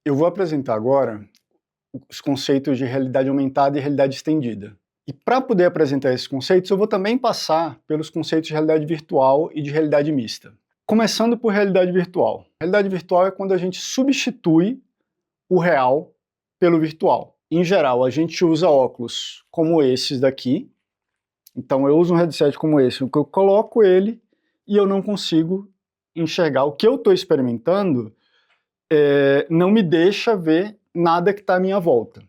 Eu vou apresentar agora os conceitos de realidade aumentada e realidade estendida. E para poder apresentar esses conceitos, eu vou também passar pelos conceitos de realidade virtual e de realidade mista. Começando por realidade virtual. Realidade virtual é quando a gente substitui o real pelo virtual. Em geral, a gente usa óculos como esses daqui. Então eu uso um headset como esse, que eu coloco ele e eu não consigo enxergar. O que eu estou experimentando não me deixa ver nada que está à minha volta.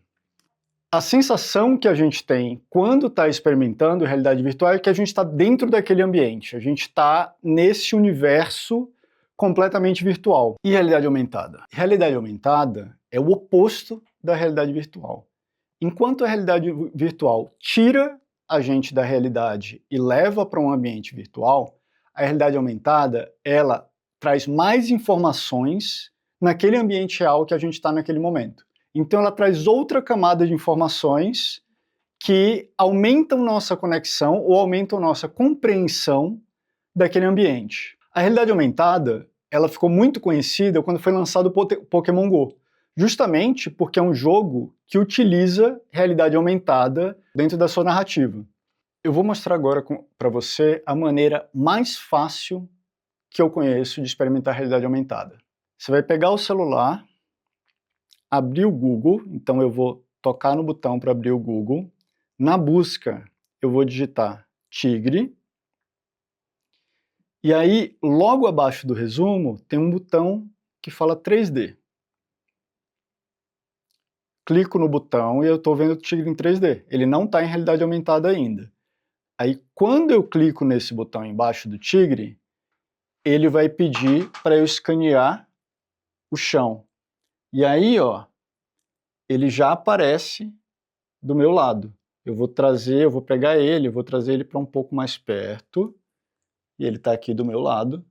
A sensação que a gente tem quando está experimentando realidade virtual é que a gente está dentro daquele ambiente, a gente está nesse universo completamente virtual. E realidade aumentada? Realidade aumentada é o oposto da realidade virtual. Enquanto a realidade virtual tira a gente da realidade e leva para um ambiente virtual, a realidade aumentada, ela traz mais informações naquele ambiente real que a gente está naquele momento. Então ela traz outra camada de informações que aumentam nossa conexão ou aumentam nossa compreensão daquele ambiente. A realidade aumentada, ela ficou muito conhecida quando foi lançado o Pokémon GO, justamente porque é um jogo que utiliza realidade aumentada dentro da sua narrativa. Eu vou mostrar agora para você a maneira mais fácil que eu conheço de experimentar realidade aumentada. Você vai pegar o celular, abrir o Google, então eu vou tocar no botão para abrir o Google. Na busca, eu vou digitar tigre. E aí, logo abaixo do resumo, tem um botão que fala 3D. Clico no botão e eu estou vendo o tigre em 3D. Ele não está em realidade aumentada ainda. Aí, quando eu clico nesse botão embaixo do tigre, ele vai pedir para eu escanear o chão. E aí, ó, ele já aparece do meu lado. Eu vou pegar ele, eu vou trazer ele para um pouco mais perto. E ele está aqui do meu lado.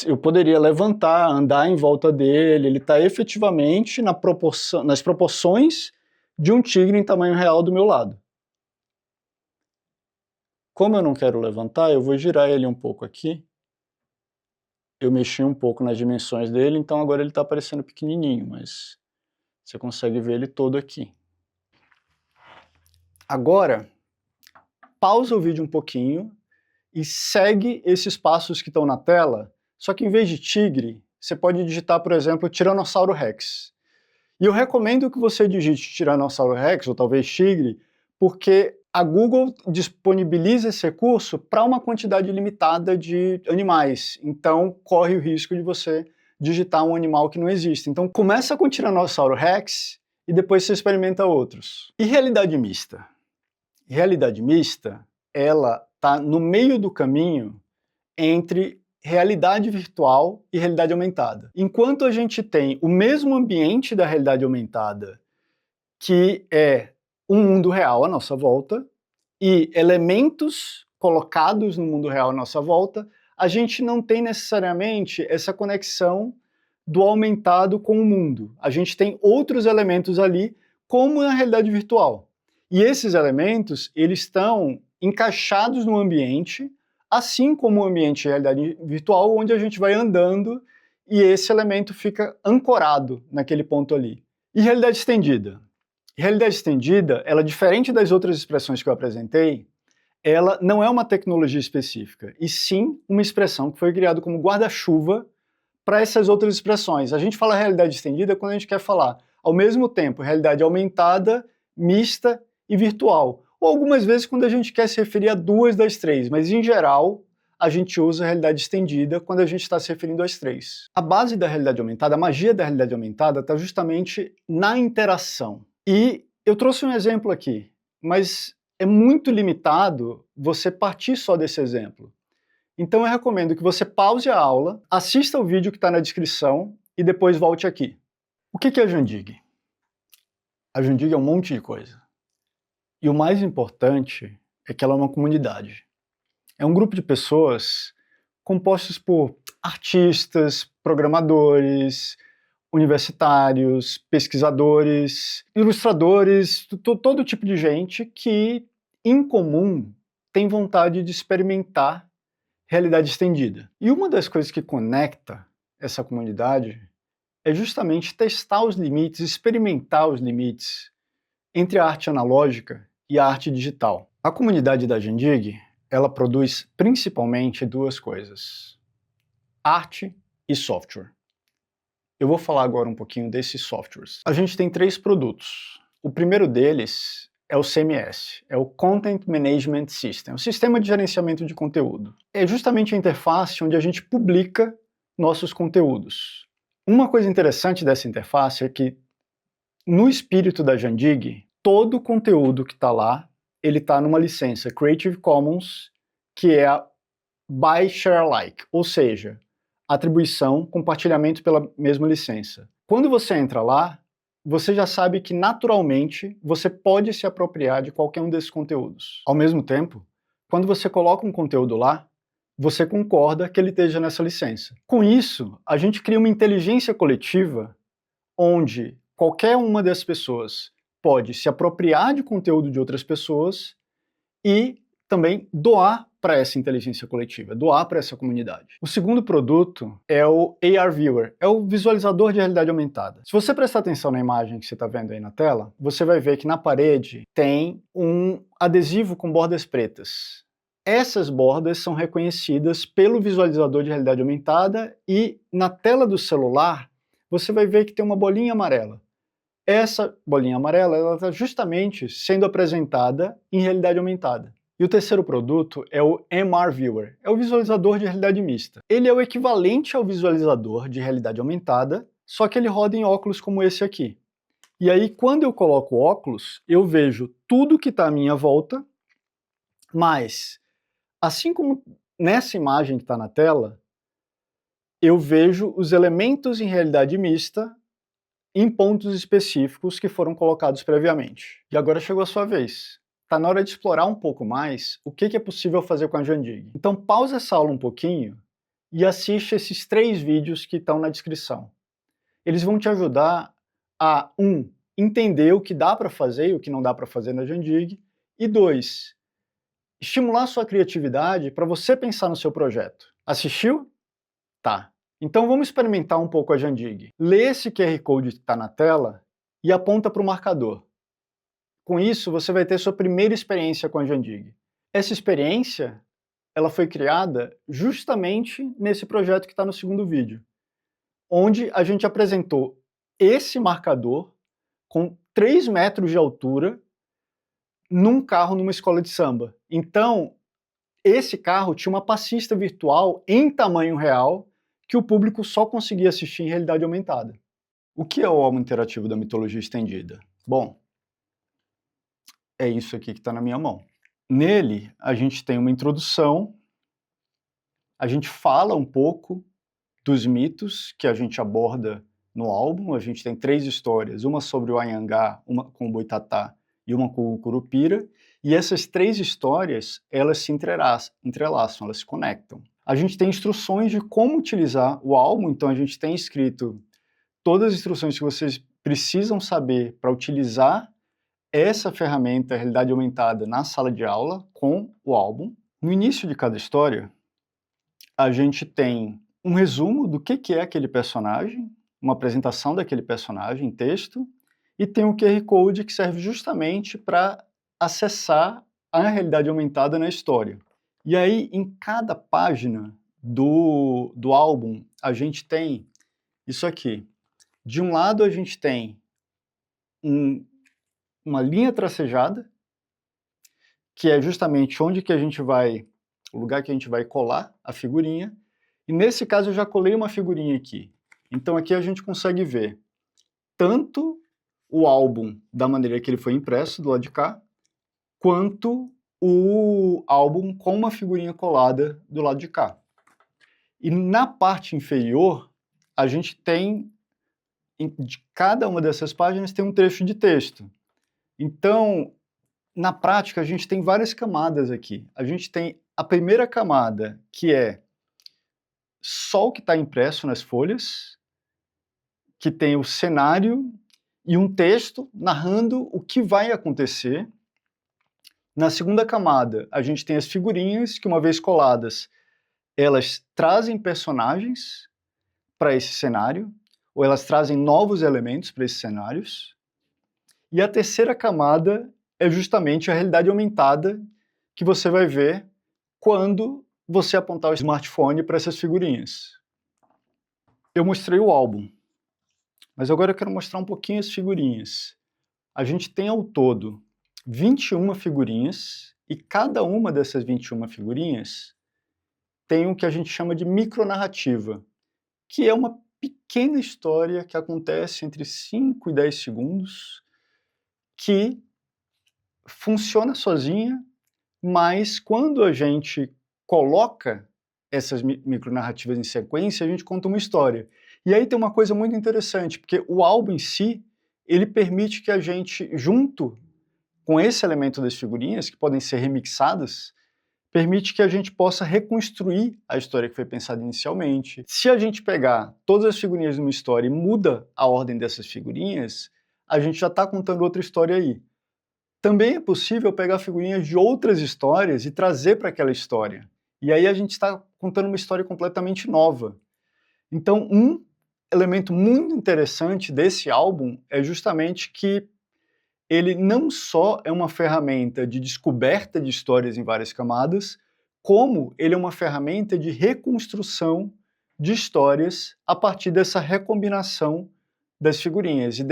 Eu poderia levantar, andar em volta dele, ele está efetivamente nas proporções de um tigre em tamanho real do meu lado. Como eu não quero levantar, eu vou girar ele um pouco aqui. Eu mexi um pouco nas dimensões dele, então agora ele está parecendo pequenininho, mas você consegue ver ele todo aqui. Agora, pausa o vídeo um pouquinho e segue esses passos que estão na tela, só que em vez de tigre, você pode digitar, por exemplo, Tiranossauro Rex. E eu recomendo que você digite Tiranossauro Rex, ou talvez tigre, porque a Google disponibiliza esse recurso para uma quantidade limitada de animais. Então, corre o risco de você digitar um animal que não existe. Então, começa com Tiranossauro Rex e depois você experimenta outros. E realidade mista? Realidade mista, ela está no meio do caminho entre realidade virtual e realidade aumentada. Enquanto a gente tem o mesmo ambiente da realidade aumentada, que é um mundo real à nossa volta, e elementos colocados no mundo real à nossa volta, a gente não tem necessariamente essa conexão do aumentado com o mundo. A gente tem outros elementos ali, como na realidade virtual. E esses elementos, eles estão encaixados no ambiente, assim como o ambiente de realidade virtual, onde a gente vai andando e esse elemento fica ancorado naquele ponto ali. E realidade estendida? Realidade estendida, ela, diferente das outras expressões que eu apresentei, ela não é uma tecnologia específica, e sim uma expressão que foi criada como guarda-chuva para essas outras expressões. A gente fala realidade estendida quando a gente quer falar, ao mesmo tempo, realidade aumentada, mista e virtual. Ou algumas vezes quando a gente quer se referir a duas das três, mas em geral a gente usa a realidade estendida quando a gente está se referindo às três. A base da realidade aumentada, a magia da realidade aumentada está justamente na interação. E eu trouxe um exemplo aqui, mas é muito limitado você partir só desse exemplo. Então eu recomendo que você pause a aula, assista o vídeo que está na descrição e depois volte aqui. O que é a Jandig? A Jandig é um monte de coisa. E o mais importante é que ela é uma comunidade. É um grupo de pessoas compostos por artistas, programadores, universitários, pesquisadores, ilustradores, todo tipo de gente que, em comum, tem vontade de experimentar realidade estendida. E uma das coisas que conecta essa comunidade é justamente testar os limites, experimentar os limites entre a arte analógica e a arte digital. A comunidade da Jandig, ela produz principalmente duas coisas: arte e software. Eu vou falar agora um pouquinho desses softwares. A gente tem 3 produtos. O primeiro deles é o CMS, é o Content Management System, o sistema de gerenciamento de conteúdo. É justamente a interface onde a gente publica nossos conteúdos. Uma coisa interessante dessa interface é que, no espírito da Jandig, todo o conteúdo que está lá, ele está numa licença Creative Commons, que é a by share alike, ou seja, atribuição, compartilhamento pela mesma licença. Quando você entra lá, você já sabe que naturalmente você pode se apropriar de qualquer um desses conteúdos. Ao mesmo tempo, quando você coloca um conteúdo lá, você concorda que ele esteja nessa licença. Com isso, a gente cria uma inteligência coletiva onde qualquer uma das pessoas pode se apropriar de conteúdo de outras pessoas e também doar para essa inteligência coletiva, doar para essa comunidade. O segundo produto é o AR Viewer, é o visualizador de realidade aumentada. Se você prestar atenção na imagem que você está vendo aí na tela, você vai ver que na parede tem um adesivo com bordas pretas. Essas bordas são reconhecidas pelo visualizador de realidade aumentada e na tela do celular você vai ver que tem uma bolinha amarela. Essa bolinha amarela está justamente sendo apresentada em realidade aumentada. E o terceiro produto é o MR Viewer, é o visualizador de realidade mista. Ele é o equivalente ao visualizador de realidade aumentada, só que ele roda em óculos como esse aqui. E aí, quando eu coloco o óculos, eu vejo tudo que está à minha volta, mas, assim como nessa imagem que está na tela, eu vejo os elementos em realidade mista em pontos específicos que foram colocados previamente. E agora chegou a sua vez. Está na hora de explorar um pouco mais o que é possível fazer com a Jandig. Então pausa essa aula um pouquinho e assiste esses 3 vídeos que estão na descrição. Eles vão te ajudar a, 1, entender o que dá para fazer e o que não dá para fazer na Jandig, e 2, estimular sua criatividade para você pensar no seu projeto. Assistiu? Tá. Então vamos experimentar um pouco a Jandig. Lê esse QR Code que está na tela e aponta para o marcador. Com isso, você vai ter sua primeira experiência com a Jandig. Essa experiência, ela foi criada justamente nesse projeto que está no segundo vídeo, onde a gente apresentou esse marcador com 3 metros de altura num carro numa escola de samba. Então, esse carro tinha uma passista virtual em tamanho real que o público só conseguia assistir em realidade aumentada. O que é o álbum interativo da mitologia estendida? Bom, é isso aqui que está na minha mão. Nele, a gente tem uma introdução, a gente fala um pouco dos mitos que a gente aborda no álbum. A gente tem 3 histórias, uma sobre o Anhangá, uma com o Boitatá e uma com o Curupira, e essas 3 histórias, elas se entrelaçam, elas se conectam. A gente tem instruções de como utilizar o álbum, então a gente tem escrito todas as instruções que vocês precisam saber para utilizar essa ferramenta, a realidade aumentada, na sala de aula com o álbum. No início de cada história, a gente tem um resumo do que é aquele personagem, uma apresentação daquele personagem em texto, e tem um QR Code que serve justamente para acessar a realidade aumentada na história. E aí, em cada página do álbum, a gente tem isso aqui. De um lado, a gente tem uma linha tracejada, que é justamente onde que a gente vai, o lugar que a gente vai colar a figurinha, e nesse caso eu já colei uma figurinha aqui. Então aqui a gente consegue ver tanto o álbum da maneira que ele foi impresso do lado de cá, quanto o álbum com uma figurinha colada do lado de cá. E na parte inferior, a gente tem, de cada uma dessas páginas tem um trecho de texto. Então, na prática, a gente tem várias camadas aqui. A gente tem a primeira camada, que é só o que está impresso nas folhas, que tem o cenário e um texto narrando o que vai acontecer. Na segunda camada, a gente tem as figurinhas que, uma vez coladas, elas trazem personagens para esse cenário, ou elas trazem novos elementos para esses cenários. E a terceira camada é justamente a realidade aumentada que você vai ver quando você apontar o smartphone para essas figurinhas. Eu mostrei o álbum, mas agora eu quero mostrar um pouquinho as figurinhas. A gente tem ao todo 21 figurinhas, e cada uma dessas 21 figurinhas tem o que a gente chama de micronarrativa, que é uma pequena história que acontece entre 5 e 10 segundos, que funciona sozinha, mas quando a gente coloca essas micronarrativas em sequência, a gente conta uma história. E aí tem uma coisa muito interessante, porque o álbum em si, ele permite que a gente, junto com esse elemento das figurinhas, que podem ser remixadas, permite que a gente possa reconstruir a história que foi pensada inicialmente. Se a gente pegar todas as figurinhas de uma história e muda a ordem dessas figurinhas, a gente já está contando outra história aí. Também é possível pegar figurinhas de outras histórias e trazer para aquela história. E aí a gente está contando uma história completamente nova. Então, um elemento muito interessante desse álbum é justamente que ele não só é uma ferramenta de descoberta de histórias em várias camadas, como ele é uma ferramenta de reconstrução de histórias a partir dessa recombinação das figurinhas e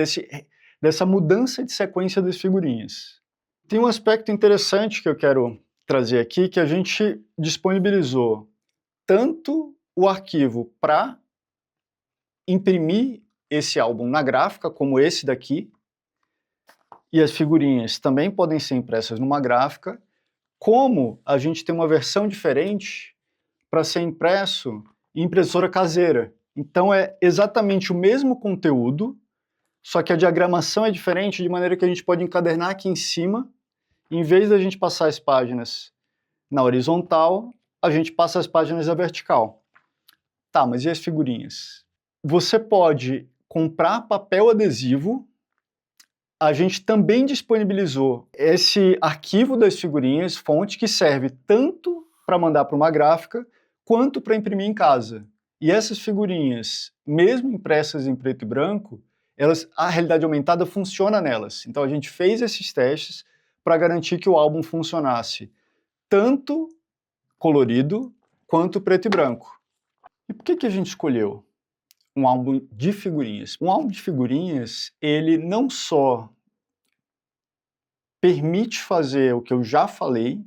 dessa mudança de sequência das figurinhas. Tem um aspecto interessante que eu quero trazer aqui, que a gente disponibilizou tanto o arquivo para imprimir esse álbum na gráfica, como esse daqui, e as figurinhas também podem ser impressas numa gráfica, como a gente tem uma versão diferente para ser impresso em impressora caseira. Então é exatamente o mesmo conteúdo, só que a diagramação é diferente, de maneira que a gente pode encadernar aqui em cima, e em vez da gente passar as páginas na horizontal, a gente passa as páginas na vertical. Tá, mas e as figurinhas? Você pode comprar papel adesivo. A gente também disponibilizou esse arquivo das figurinhas, fonte, que serve tanto para mandar para uma gráfica, quanto para imprimir em casa. E essas figurinhas, mesmo impressas em preto e branco, a realidade aumentada funciona nelas. Então a gente fez esses testes para garantir que o álbum funcionasse tanto colorido quanto preto e branco. E por que a gente escolheu um álbum de figurinhas? Um álbum de figurinhas, ele não só permite fazer o que eu já falei,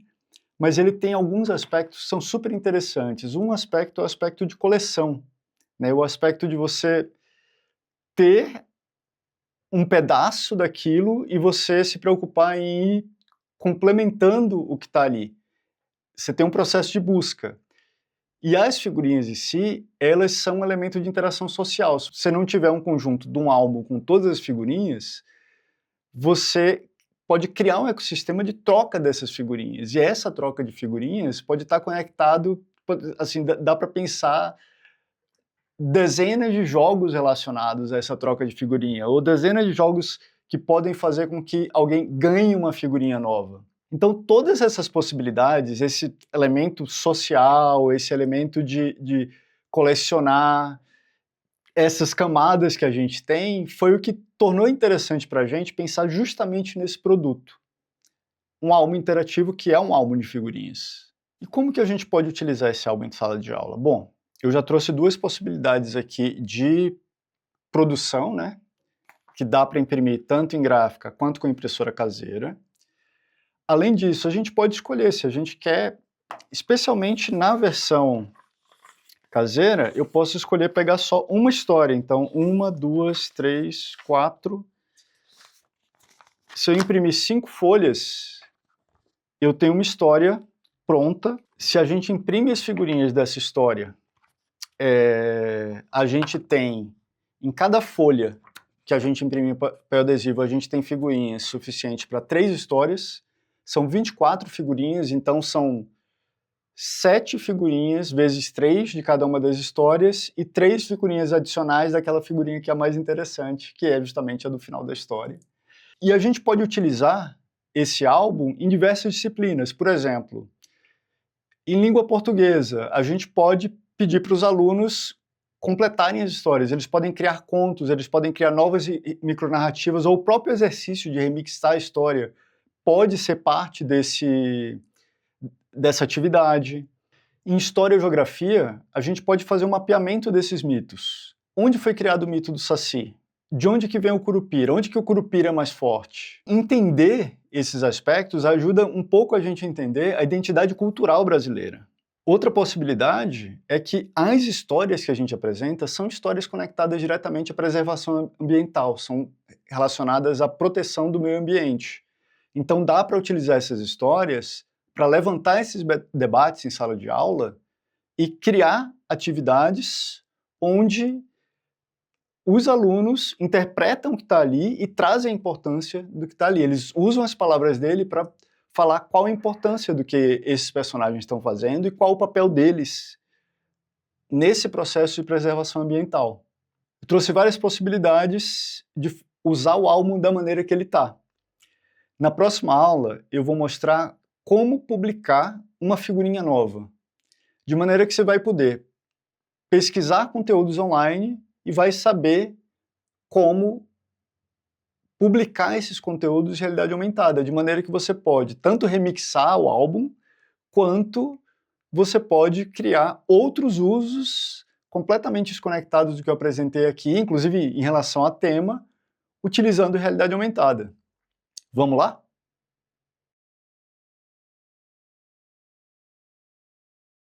mas ele tem alguns aspectos que são super interessantes. Um aspecto é o aspecto de coleção, né? O aspecto de você ter um pedaço daquilo e você se preocupar em ir complementando o que está ali. Você tem um processo de busca. E as figurinhas em si, elas são um elemento de interação social. Se você não tiver um conjunto de um álbum com todas as figurinhas, você pode criar um ecossistema de troca dessas figurinhas. E essa troca de figurinhas pode estar conectado, assim, dá para pensar dezenas de jogos relacionados a essa troca de figurinha, ou dezenas de jogos que podem fazer com que alguém ganhe uma figurinha nova. Então, todas essas possibilidades, esse elemento social, esse elemento de colecionar, essas camadas que a gente tem, foi o que tornou interessante para a gente pensar justamente nesse produto. Um álbum interativo que é um álbum de figurinhas. E como que a gente pode utilizar esse álbum em sala de aula? Bom, eu já trouxe duas possibilidades aqui de produção, né? Que dá para imprimir tanto em gráfica quanto com impressora caseira. Além disso, a gente pode escolher se a gente quer, especialmente na versão caseira, eu posso escolher pegar só uma história. Então, 1, 2, 3, 4. Se eu imprimir 5 folhas, eu tenho uma história pronta. Se a gente imprime as figurinhas dessa história, a gente tem, em cada folha que a gente imprime papel adesivo, a gente tem figurinhas suficientes para 3 histórias. São 24 figurinhas, então são 7 figurinhas vezes 3 de cada uma das histórias e 3 figurinhas adicionais daquela figurinha que é a mais interessante, que é justamente a do final da história. E a gente pode utilizar esse álbum em diversas disciplinas. Por exemplo, Em língua portuguesa, a gente pode pedir para os alunos completarem as histórias, eles podem criar contos, eles podem criar novas micronarrativas, ou o próprio exercício de remixar a história pode ser parte dessa atividade. Em História e Geografia, a gente pode fazer um mapeamento desses mitos. Onde foi criado o mito do Saci? De onde que vem o Curupira? Onde que o Curupira é mais forte? Entender esses aspectos ajuda um pouco a gente a entender a identidade cultural brasileira. Outra possibilidade é que as histórias que a gente apresenta são histórias conectadas diretamente à preservação ambiental, são relacionadas à proteção do meio ambiente. Então dá para utilizar essas histórias para levantar esses debates em sala de aula e criar atividades onde os alunos interpretam o que está ali e trazem a importância do que está ali. Eles usam as palavras dele para falar qual a importância do que esses personagens estão fazendo e qual o papel deles nesse processo de preservação ambiental. Eu trouxe várias possibilidades de usar o álbum da maneira que ele está. Na próxima aula, eu vou mostrar como publicar uma figurinha nova, de maneira que você vai poder pesquisar conteúdos online e vai saber como publicar esses conteúdos de realidade aumentada, de maneira que você pode tanto remixar o álbum, quanto você pode criar outros usos completamente desconectados do que eu apresentei aqui, inclusive em relação a tema, utilizando realidade aumentada. Vamos lá?